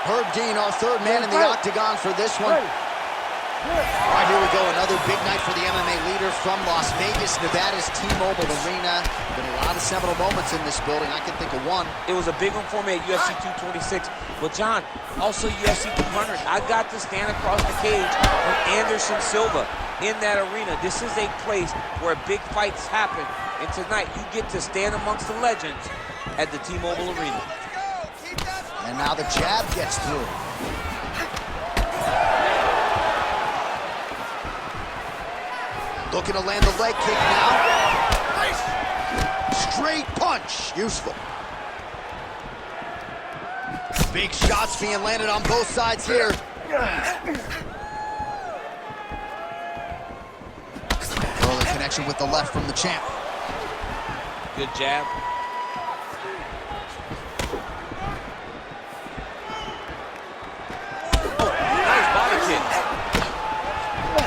Herb Dean, our third man in the octagon for this one. All right, here we go. Another big night for the MMA leader from Las Vegas, Nevada's T-Mobile Arena. Been a lot of seminal moments in this building. I can think of one. It was a big one for me at UFC 226. But John, also UFC 200. I got to stand across the cage with Anderson Silva in that arena. This is a place where big fights happen. And tonight, you get to stand amongst the legends at the T-Mobile Arena. And now the jab gets through. Looking to land the leg kick now. Straight punch. Useful. Big shots being landed on both sides here. Early connection with the left from the champ. Good jab.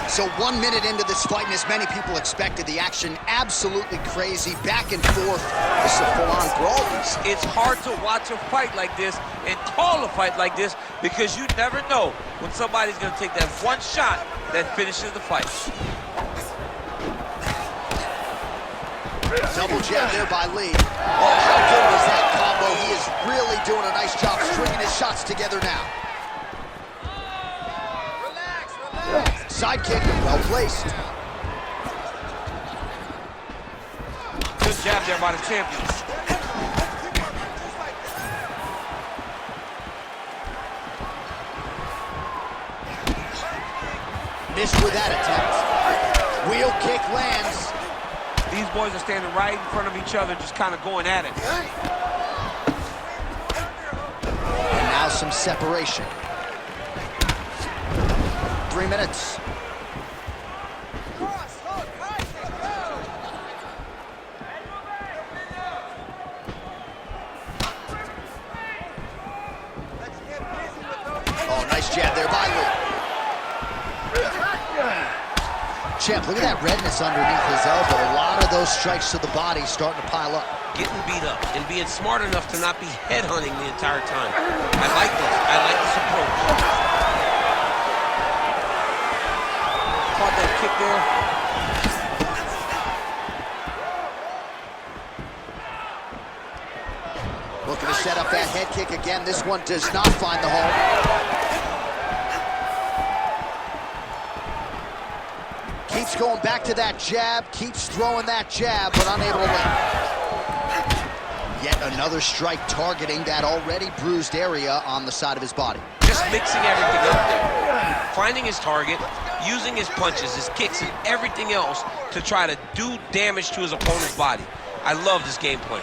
So 1 minute into this fight, and as many people expected, the action absolutely crazy, back and forth. This is a full-on brawl. It's hard to watch a fight like this and call a fight like this because you never know when somebody's going to take that one shot that finishes the fight. Double jab there by Lee. Oh, how good was that combo? He is really doing a nice job stringing his shots together now. Side kick, well placed. Good jab there by the champion. Missed with that attempt. Wheel kick lands. These boys are standing right in front of each other, just kind of going at it. And now some separation. 3 minutes. Oh, nice jab there by Lee. Champ, look at that redness underneath his elbow. A lot of those strikes to the body starting to pile up. Getting beat up and being smart enough to not be headhunting the entire time. I like this. I like this approach. Caught that kick there. Looking to set up that head kick again. This one does not find the hole. Keeps going back to that jab, keeps throwing that jab, but unable to land. Yet another strike targeting that already bruised area on the side of his body. Just mixing everything up there. Finding his target, using his punches, his kicks, and everything else to try to do damage to his opponent's body. I love this game plan.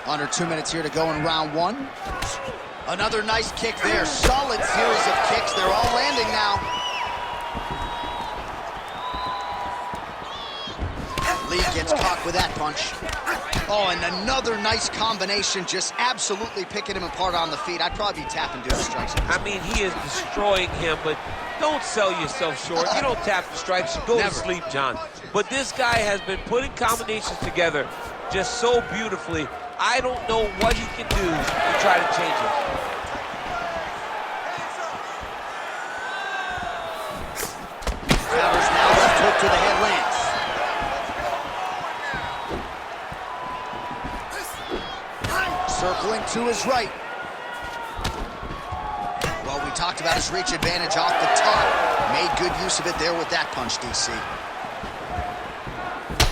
Under 2 minutes here to go in round one. Another nice kick there. Solid series of kicks. They're all landing now. Lee gets caught with that punch. Oh, and another nice combination, just absolutely picking him apart on the feet. I'd probably be tapping doing strikes. I mean, he is destroying him, but don't sell yourself short. You don't tap the strikes, go to sleep, John. But this guy has been putting combinations together just so beautifully. I don't know what he can do to try to change it. Counters now, left hook to the head lands. Circling to his right. Well, we talked about his reach advantage off the top. Made good use of it there with that punch, DC.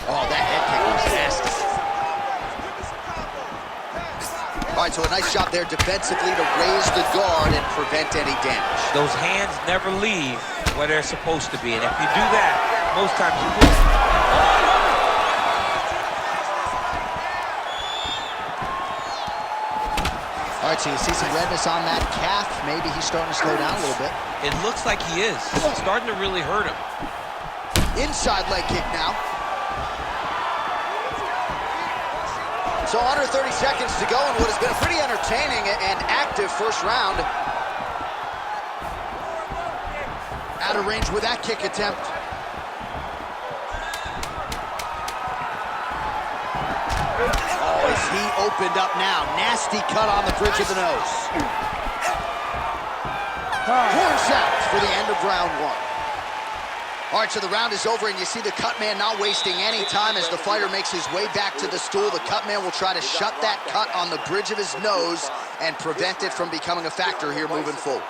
Oh, that head kick was nasty. All right, so a nice shot there defensively to raise the guard and prevent any damage. Those hands never leave where they're supposed to be, and if you do that, most times you lose. All right, so you see some redness on that calf. Maybe he's starting to slow down a little bit. It looks like he is. It's starting to really hurt him. Inside leg kick now. So under 30 seconds to go in what has been a pretty entertaining and active first round. Out of range with that kick attempt. Oh, is he opened up now. Nasty cut on the bridge of the nose. Horn sounds for the end of round one. All right, so the round is over, and you see the cut man not wasting any time as the fighter makes his way back to the stool. The cut man will try to shut that cut on the bridge of his nose and prevent it from becoming a factor here moving forward.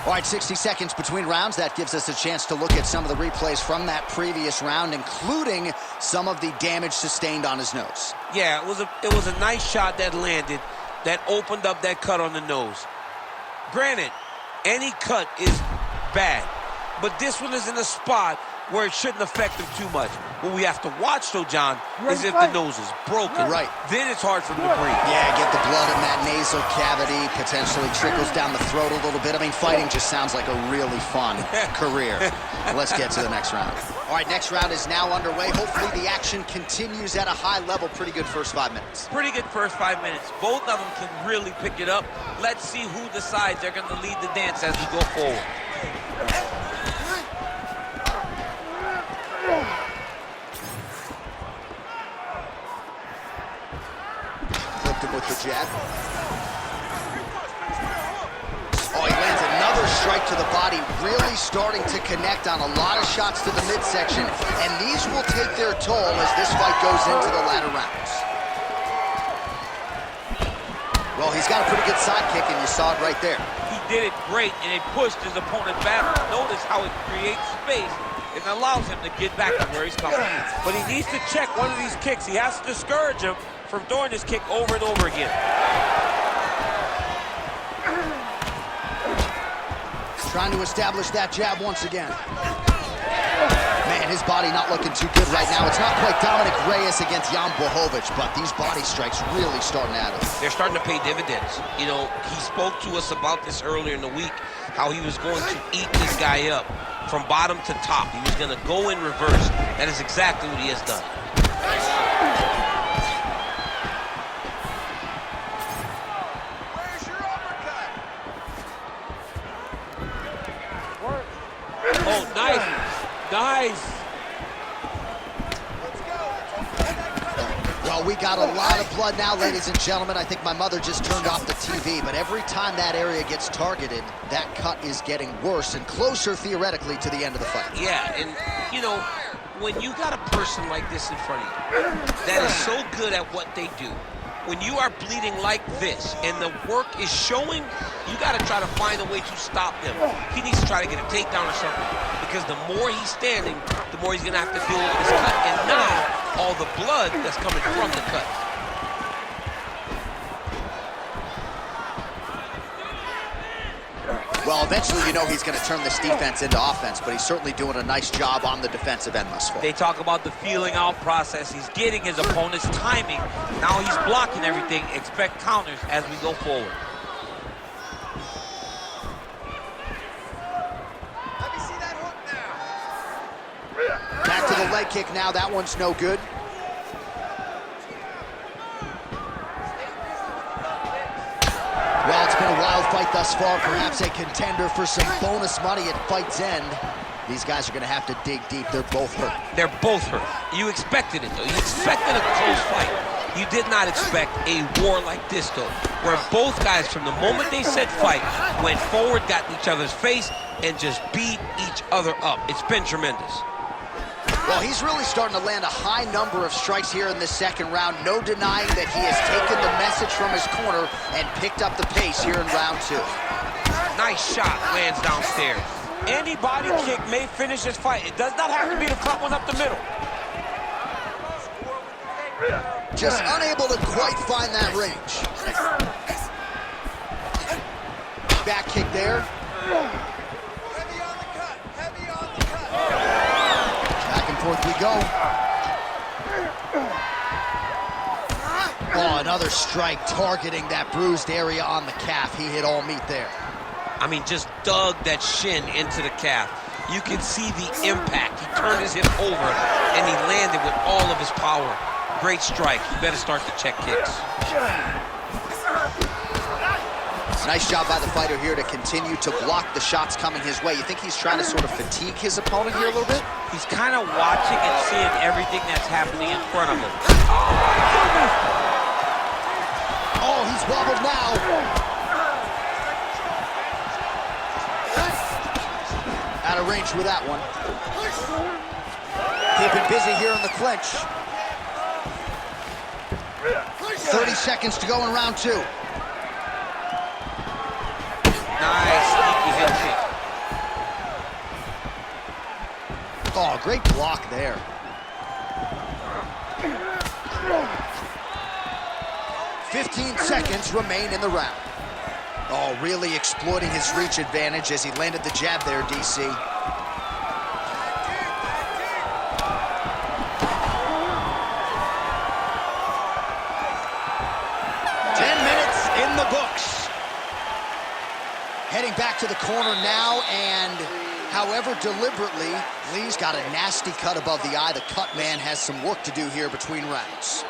All right, 60 seconds between rounds. That gives us a chance to look at some of the replays from that previous round, including some of the damage sustained on his nose. Yeah, it was a nice shot that landed, that opened up that cut on the nose. Granted, any cut is bad, but this one is in a spot where it shouldn't affect him too much. What we have to watch, though, John, is if the nose is broken. Right. Then it's hard for him to breathe. Yeah, get the blood in that nasal cavity, potentially trickles down the throat a little bit. I mean, fighting just sounds like a really fun career. Let's get to the next round. All right, next round is now underway. Hopefully the action continues at a high level. Pretty good first 5 minutes. Pretty good first 5 minutes. Both of them can really pick it up. Let's see who decides they're going to lead the dance as we go forward. Flipped him with the jab. Oh, he lands another strike to the body, really starting to connect on a lot of shots to the midsection, and these will take their toll as this fight goes into the latter rounds. Well, he's got a pretty good sidekick, and you saw it right there. He did it great, and it pushed his opponent back. Notice how it creates space and allows him to get back to where he's coming. But he needs to check one of these kicks. He has to discourage him from throwing this kick over and over again. Trying to establish that jab once again. Man, his body not looking too good right now. It's not quite Dominic Reyes against Jan Blachowicz, but these body strikes really starting at him. They're starting to pay dividends. You know, he spoke to us about this earlier in the week, how he was going to eat this guy up from bottom to top. He was going to go in reverse. That is exactly what he has done. Oh, nice. Nice. Well, we got a lot of blood now, ladies and gentlemen. I think my mother just turned off the TV, but every time that area gets targeted, that cut is getting worse and closer, theoretically, to the end of the fight. Yeah, and, you know, when you got a person like this in front of you that is so good at what they do, when you are bleeding like this and the work is showing, you got to try to find a way to stop him. He needs to try to get a takedown or something, because the more he's standing, the more he's going to have to deal with this cut. And now, all the blood that's coming from the cut. Well, eventually, you know he's going to turn this defense into offense, but he's certainly doing a nice job on the defensive end thus far. They talk about the feeling out process. He's getting his opponent's timing. Now he's blocking everything. Expect counters as we go forward. Let me see that hook now. Back to the leg kick now. That one's no good. Well, it's been a wild fight thus far, perhaps a contender for some bonus money at fight's end. These guys are going to have to dig deep. They're both hurt. They're both hurt. You expected it, though. You expected a close fight. You did not expect a war like this, though, where both guys, from the moment they said fight, went forward, got in each other's face, and just beat each other up. It's been tremendous. Well, he's really starting to land a high number of strikes here in this second round. No denying that he has taken the message from his corner and picked up the pace here in round two. Nice shot, lands downstairs. Any body kick may finish this fight. It does not have to be the front one up the middle. Just unable to quite find that range. Back kick there. Heavy on the cut. Heavy on the cut. Back and forth we go. Oh, another strike targeting that bruised area on the calf. He hit all meat there. I mean, just dug that shin into the calf. You can see the impact. He turned his hip over, and he landed with all of his power. Great strike. He better start to check kicks. Nice job by the fighter here to continue to block the shots coming his way. You think he's trying to sort of fatigue his opponent here a little bit? He's kind of watching and seeing everything that's happening in front of him. Oh, he's wobbled now. Out of range with that one. Keeping busy here in the clinch. 30 seconds to go in round 2. Nice sneaky head kick. Oh, great block there. "15 seconds remain in the round." Oh, really exploiting his reach advantage as he landed the jab there, DC. 10 minutes in the books. Heading back to the corner now, and however deliberately, Lee's got a nasty cut above the eye. The cut man has some work to do here between rounds.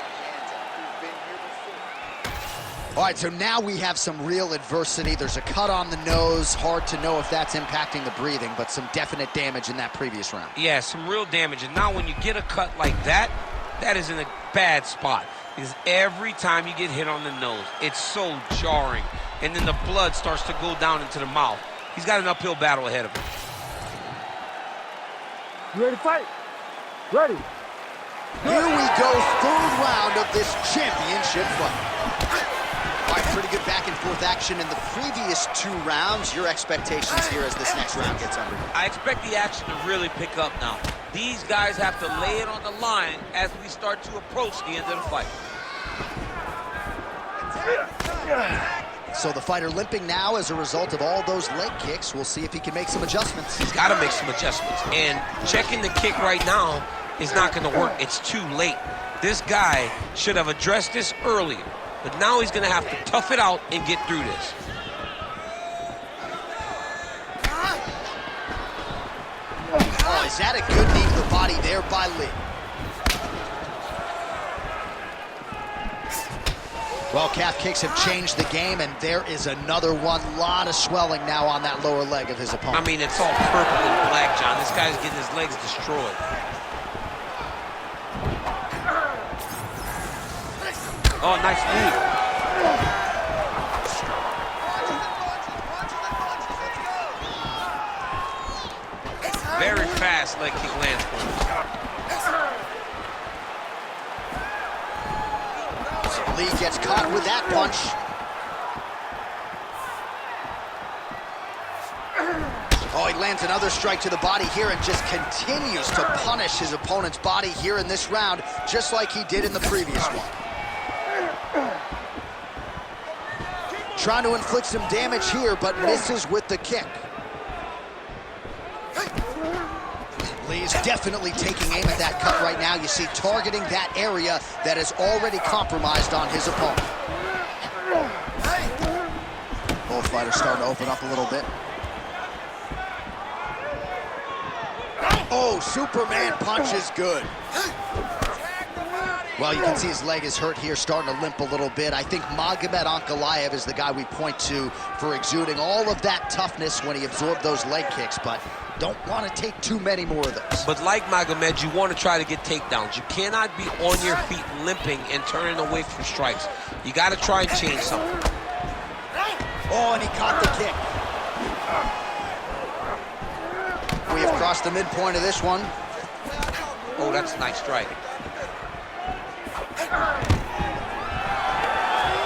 All right, so now we have some real adversity. There's a cut on the nose. Hard to know if that's impacting the breathing, but some definite damage in that previous round. Yeah, some real damage. And now when you get a cut like that, that is in a bad spot. Because every time you get hit on the nose, it's so jarring. And then the blood starts to go down into the mouth. He's got an uphill battle ahead of him. You ready to fight? Ready. Here we go, third round of this championship fight. All right, pretty good back and forth action in the previous 2 rounds. Your expectations here as this next round gets underway? I expect the action to really pick up now. These guys have to lay it on the line as we start to approach the end of the fight. So the fighter limping now as a result of all those leg kicks. We'll see if he can make some adjustments. He's got to make some adjustments. And checking the kick right now is not going to work. It's too late. This guy should have addressed this earlier. But now he's going to have to tough it out and get through this. Oh, is that a good knee to the body there by Lee? Well, calf kicks have changed the game, and there is another one. Lot of swelling now on that lower leg of his opponent. I mean, it's all purple and black, John. This guy's getting his legs destroyed. Oh, nice knee. Very fast leg kick lands for him. Lee gets caught with that punch. Oh, he lands another strike to the body here and just continues to punish his opponent's body here in this round, just like he did in the previous one. Trying to inflict some damage here, but misses with the kick. Lee's definitely taking aim at that cut right now. You see, targeting that area that is already compromised on his opponent. Both fighters starting to open up a little bit. Oh, Superman punch is good. Well, you can see his leg is hurt here, starting to limp a little bit. I think Magomed Ankalaev is the guy we point to for exuding all of that toughness when he absorbed those leg kicks, but don't want to take too many more of those. But like Magomed, you want to try to get takedowns. You cannot be on your feet limping and turning away from strikes. You got to try and change something. Oh, and he caught the kick. We have crossed the midpoint of this one. Oh, that's a nice strike.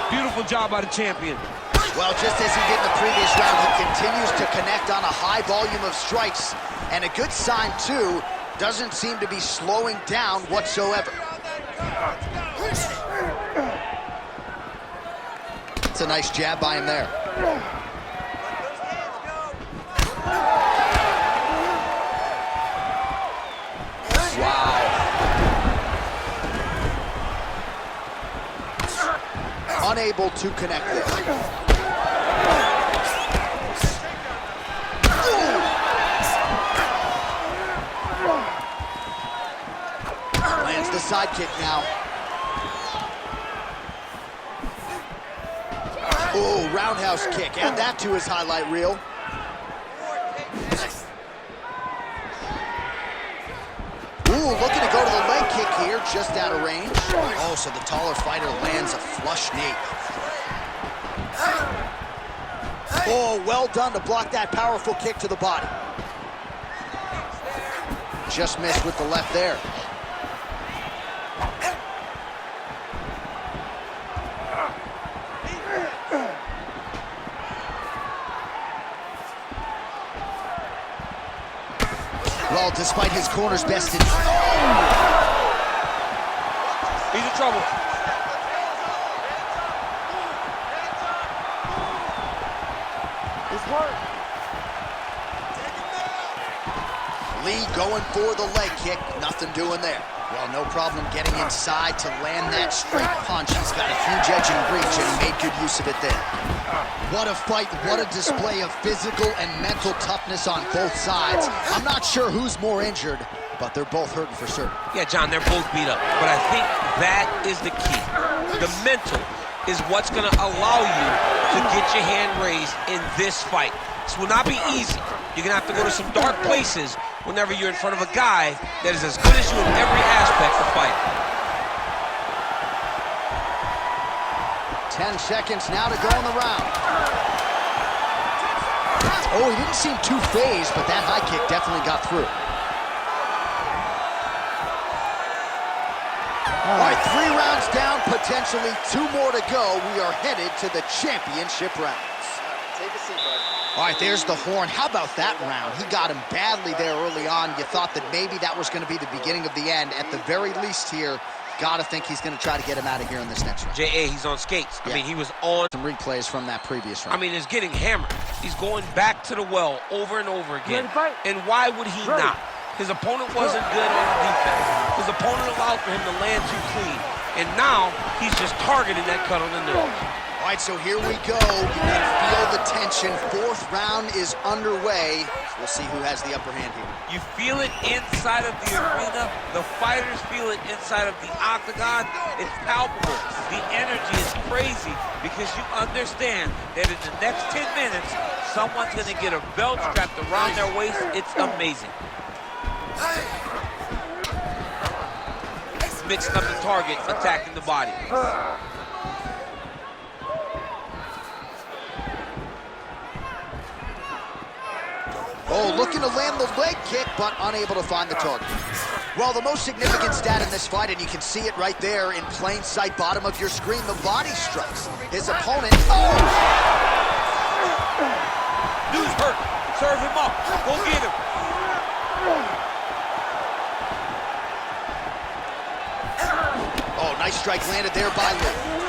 Beautiful job by the champion. Well, just as he did in the previous round, he continues to connect on a high volume of strikes. And a good sign, too, doesn't seem to be slowing down whatsoever. It's a nice jab by him there. Wow. Unable to connect there. Lands the side kick now. Ooh, roundhouse kick. Add that to his highlight reel. Ooh, looking to go to the leg kick here, just out of range. Oh, so the taller fighter lands a flush knee. Oh, well done to block that powerful kick to the body. Just missed with the left there. Well, despite his corner's best in... He's in trouble. It's hurt. Lee going for the leg kick. Nothing doing there. Well, no problem getting inside to land that straight punch. He's got a huge edge in reach, and he made good use of it there. What a fight, what a display of physical and mental toughness on both sides. I'm not sure who's more injured, but they're both hurting for certain. Yeah, John, they're both beat up, but I think that is the key. The mental is what's going to allow you to get your hand raised in this fight. This will not be easy. You're going to have to go to some dark places whenever you're in front of a guy that is as good as you in every aspect of fighting. 10 seconds now to go in the round. Oh, he didn't seem too phased, but that high kick definitely got through. All right, 3 rounds down, potentially 2 more to go. We are headed to the championship rounds. Take a seat, bud. All right, there's the horn. How about that round? He got him badly there early on. You thought that maybe that was going to be the beginning of the end. At the very least here, gotta think he's going to try to get him out of here in this next round. J.A., he's on skates. Yeah. I mean, he was on. Some replays from that previous round. I mean, he's getting hammered. He's going back to the well over and over again. And why would he not? His opponent wasn't good on the defense. His opponent allowed for him to land too clean. And now, he's just targeting that cut on the nose. All right, so here we go. You can feel the tension. 4th round is underway. We'll see who has the upper hand here. You feel it inside of the arena. The fighters feel it inside of the octagon. It's palpable. The energy is crazy because you understand that in the next 10 minutes, someone's going to get a belt strapped around their waist. It's amazing. Mixing up the target, attacking the body. Oh, looking to land the leg kick, but unable to find the target. Well, the most significant stat in this fight, and you can see it right there in plain sight, bottom of your screen, the body strikes. His opponent, Dude's hurt. Serve him up. Go get him. Oh, nice strike landed there by Lee.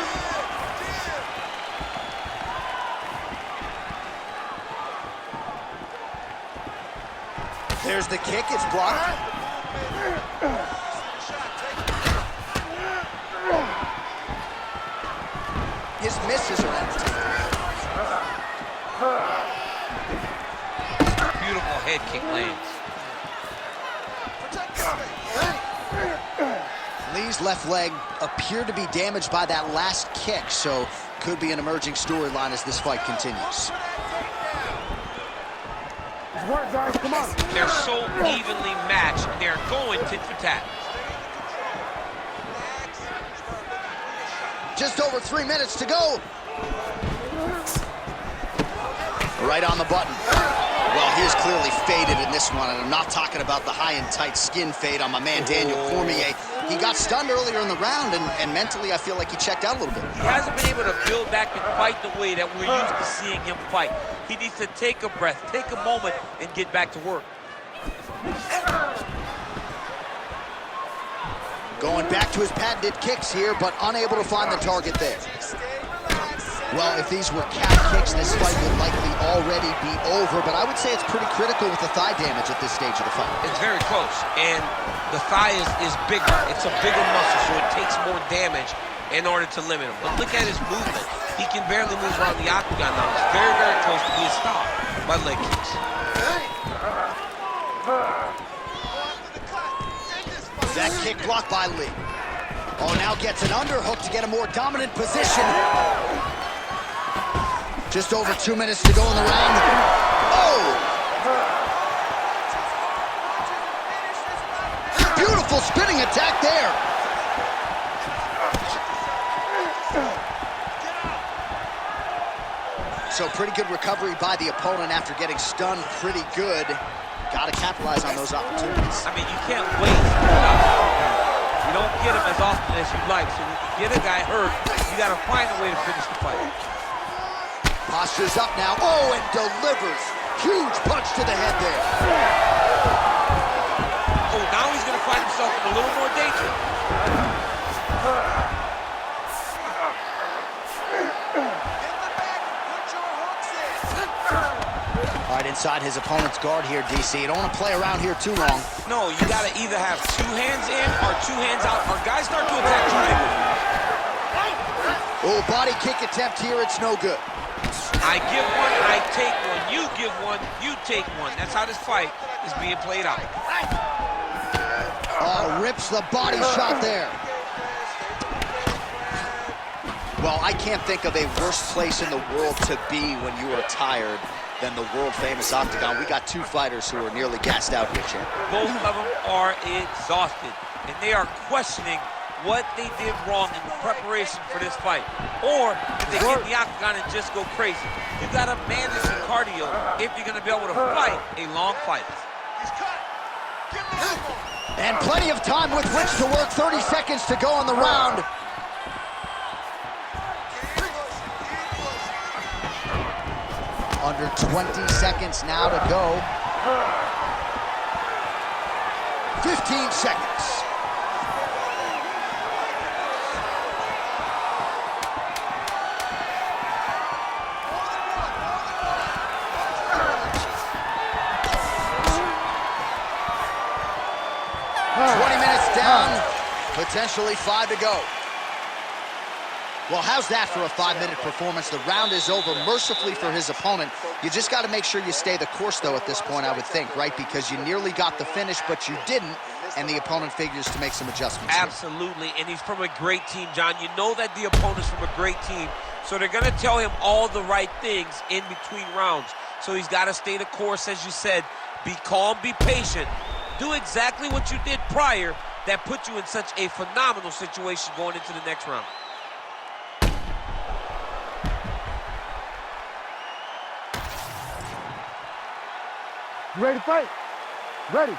There's the kick, it's blocked. His misses are empty. Beautiful head kick lands. Lee's left leg appeared to be damaged by that last kick, so could be an emerging storyline as this fight continues. Work, guys, come on. They're so evenly matched, they're going tit for tat. Just over 3 minutes to go. Right on the button. Well, he is clearly faded in this one, and I'm not talking about the high and tight skin fade on my man Daniel Cormier. He got stunned earlier in the round, and mentally I feel like he checked out a little bit. He hasn't been able to build back and fight the way that we're used to seeing him fight. He needs to take a breath, take a moment, and get back to work. Going back to his patented kicks here, but unable to find the target there. Well, if these were calf kicks, this fight would likely already be over, but I would say it's pretty critical with the thigh damage at this stage of the fight. It's very close, and the thigh is bigger. It's a bigger muscle, so it takes more damage in order to limit him. But look at his movement. He can barely move around the octagon now. It's very, very close to being stopped by leg kicks. That kick blocked by Lee. Oh, now gets an underhook to get a more dominant position. Just over 2 minutes to go in the round. Oh! Beautiful spinning attack there. So pretty good recovery by the opponent after getting stunned pretty good. Got to capitalize on those opportunities. I mean, you can't wait for an opportunity. You don't get them as often as you'd like. So when you get a guy hurt, you got to find a way to finish the fight. Posture's up now. Oh, and delivers. Huge punch to the head there. Oh, now he's going to find himself in a little more danger. All right, inside his opponent's guard here, DC. You don't want to play around here too long. No, you got to either have 2 hands in or 2 hands out, or guys start to attack too big. Oh, body kick attempt here. It's no good. I give one, I take one. You give one, you take one. That's how this fight is being played out. Oh, rips the body shot there. Well, I can't think of a worse place in the world to be when you are tired than the world-famous octagon. We got 2 fighters who are nearly gassed out here, champ. Both of them are exhausted, and they are questioning what they did wrong in the preparation for this fight, or if they get in the octagon and just go crazy. You got to manage your cardio if you're going to be able to fight a long fight. And plenty of time with which to work. 30 seconds to go in the round. Under 20 seconds now to go. 15 seconds. Potentially 5 to go. Well, how's that for a 5-minute performance? The round is over mercifully for his opponent. You just got to make sure you stay the course, though, at this point, I would think, right? Because you nearly got the finish, but you didn't, and the opponent figures to make some adjustments. Absolutely, and he's from a great team, John. You know that the opponent's from a great team, so they're going to tell him all the right things in between rounds. So he's got to stay the course, as you said. Be calm, be patient. Do exactly what you did prior that put you in such a phenomenal situation going into the next round. You ready to fight? Ready.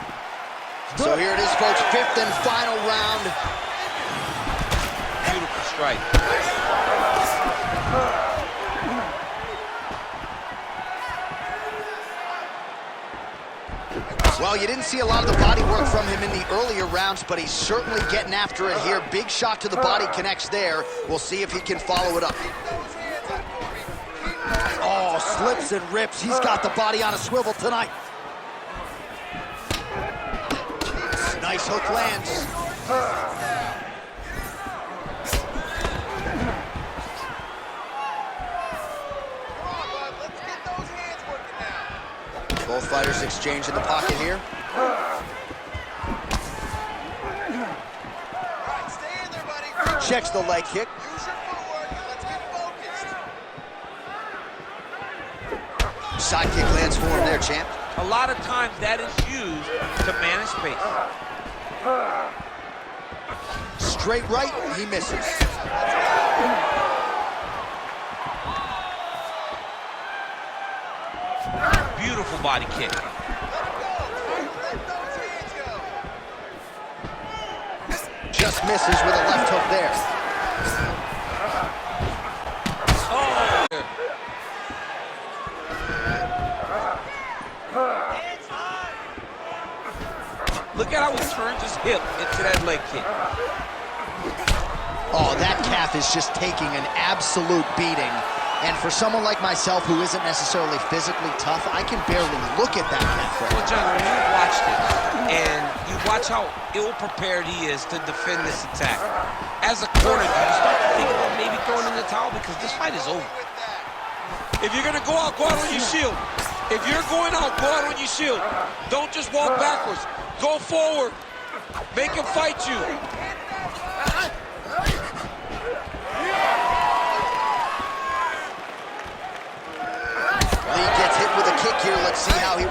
So here it is, folks, 5th and final round. Beautiful strike. Well, you didn't see a lot of the body work from him in the earlier rounds, but he's certainly getting after it here. Big shot to the body connects there. We'll see if he can follow it up. Oh, slips and rips. He's got the body on a swivel tonight. Nice hook lands. Both fighters exchange in the pocket here. Stay in there, buddy. Checks the leg kick. Use your footwork. Let's get focused. Side kick lands for him there, champ. A lot of times that is used to manage space. Straight right, he misses. Beautiful body kick. Let those hands go. Just misses with a left hook there. Oh! Look at how he turns his hip into that leg kick. Oh, that calf is just taking an absolute beating. And for someone like myself who isn't necessarily physically tough, I can barely look at that calf. Well, John, when you watched it, and you watch how ill-prepared he is to defend this attack, as a corner, you start to think about maybe throwing in the towel because this fight is over. If you're going to go out on your shield. If you're going out, go out on your shield. Don't just walk backwards. Go forward. Make him fight you.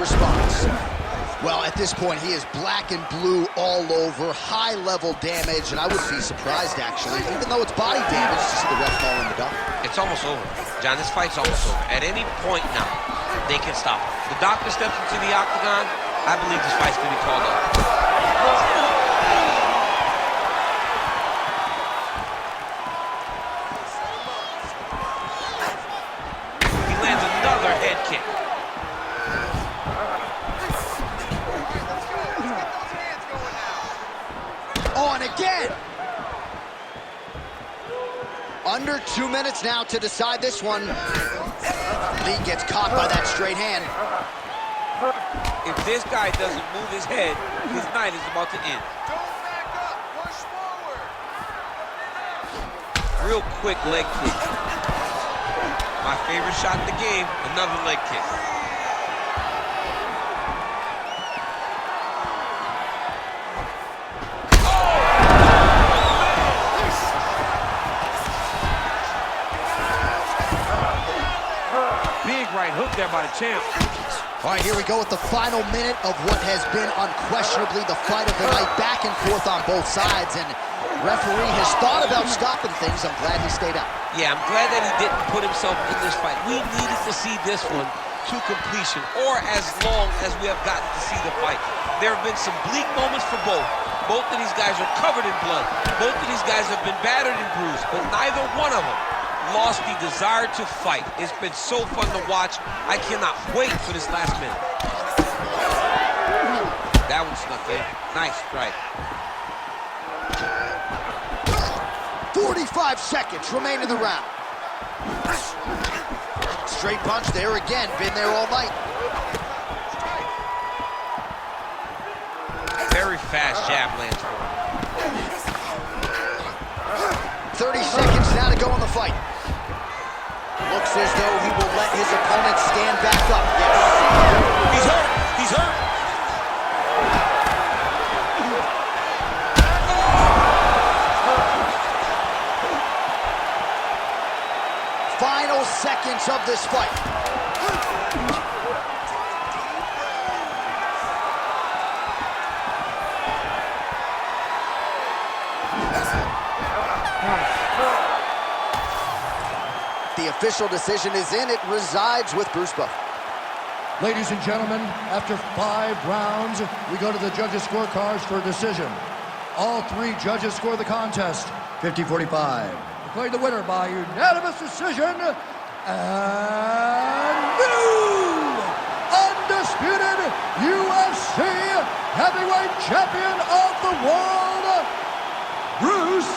response. Well, at this point, he is black and blue all over, high-level damage, and I wouldn't be surprised, actually, even though it's body damage, to see the ref call in the dog. It's almost over. John, this fight's almost over. At any point now, they can stop it. The doctor steps into the octagon, I believe this fight's going to be called up. Head kick. Oh, and again! Under 2 minutes now to decide this one. Lee gets caught by that straight hand. If this guy doesn't move his head, his night is about to end. Don't back up. Push forward. Real quick leg kick. My favorite shot in the game, another leg kick. Big right hook there by the champ. All right, here we go with the final minute of what has been unquestionably the fight of the night, back and forth on both sides, and referee has thought about stopping things. I'm glad he stayed out. Yeah, I'm glad that he didn't put himself in this fight. We needed to see this one to completion, or as long as we have gotten to see the fight. There have been some bleak moments for both. Both of these guys are covered in blood. Both of these guys have been battered and bruised, but neither one of them lost the desire to fight. It's been so fun to watch. I cannot wait for this last minute. That one snuck in. Nice strike. 45 seconds remain in the round. Straight punch there again. Been there all night. Very fast jab lands for him. 30 seconds now to go in the fight. Looks as though he will let his opponent stand back up. Yes. He's hurt. He's hurt. Final seconds of this fight. The official decision is in. It resides with Bruce Buffer. Ladies and gentlemen, after 5 rounds, we go to the judges' scorecards for a decision. All 3 judges score the contest 50-45. Declared the winner by unanimous decision, and new undisputed UFC heavyweight champion of the world, Bruce